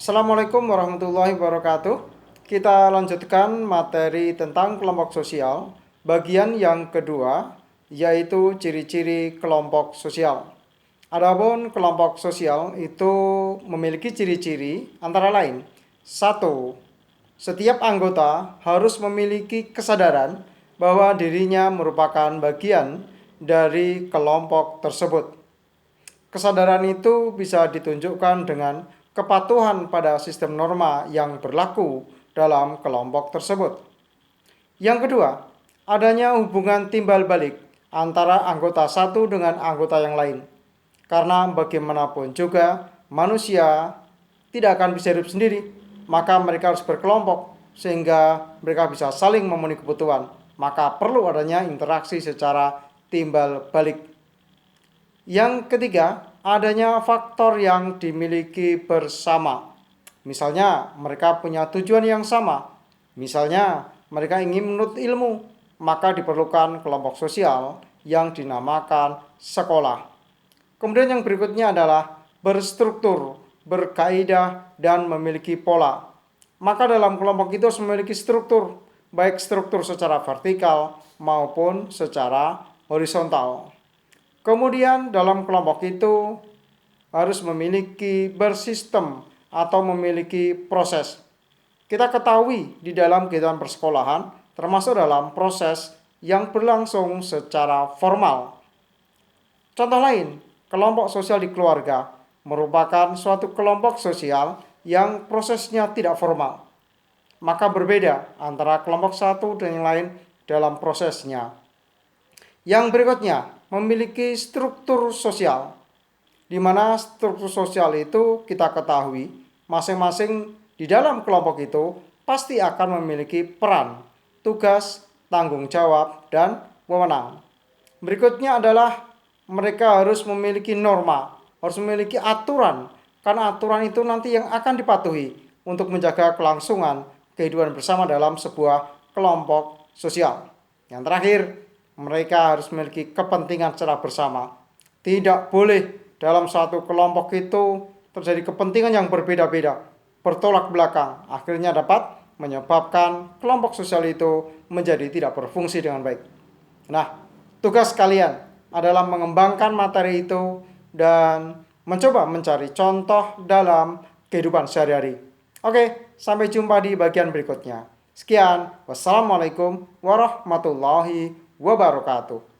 Assalamualaikum warahmatullahi wabarakatuh. Kita lanjutkan materi tentang kelompok sosial, bagian yang kedua, yaitu ciri-ciri kelompok sosial. Adapun kelompok sosial itu memiliki ciri-ciri antara lain. 1. Setiap anggota harus memiliki kesadaran bahwa dirinya merupakan bagian dari kelompok tersebut. Kesadaran itu bisa ditunjukkan dengan kepatuhan pada sistem norma yang berlaku dalam kelompok tersebut. Yang kedua, adanya hubungan timbal balik antara anggota satu dengan anggota yang lain. Karena bagaimanapun juga manusia tidak akan bisa hidup sendiri, maka mereka harus berkelompok sehingga mereka bisa saling memenuhi kebutuhan. Maka perlu adanya interaksi secara timbal balik. Yang ketiga, adanya faktor yang dimiliki bersama. Misalnya, mereka punya tujuan yang sama. Misalnya, mereka ingin menuntut ilmu, maka diperlukan kelompok sosial yang dinamakan sekolah. Kemudian yang berikutnya adalah berstruktur, berkaidah, dan memiliki pola. Maka dalam kelompok itu harus memiliki struktur, baik struktur secara vertikal maupun secara horizontal. Kemudian dalam kelompok itu harus memiliki bersistem atau memiliki proses. Kita ketahui di dalam kehidupan persekolahan, termasuk dalam proses yang berlangsung secara formal. Contoh lain, kelompok sosial di keluarga merupakan suatu kelompok sosial yang prosesnya tidak formal. Maka berbeda antara kelompok satu dan yang lain dalam prosesnya. Yang berikutnya, memiliki struktur sosial, di mana struktur sosial itu kita ketahui masing-masing di dalam kelompok itu pasti akan memiliki peran, tugas, tanggung jawab, dan wewenang. Berikutnya adalah mereka harus memiliki norma, harus memiliki aturan, karena aturan itu nanti yang akan dipatuhi untuk menjaga kelangsungan kehidupan bersama dalam sebuah kelompok sosial. Yang terakhir, mereka harus memiliki kepentingan secara bersama. Tidak boleh dalam suatu kelompok itu terjadi kepentingan yang berbeda-beda, bertolak belakang. Akhirnya dapat menyebabkan kelompok sosial itu menjadi tidak berfungsi dengan baik. Nah, tugas kalian adalah mengembangkan materi itu dan mencoba mencari contoh dalam kehidupan sehari-hari. Oke, sampai jumpa di bagian berikutnya. Sekian, wassalamualaikum warahmatullahi wabarakatuh.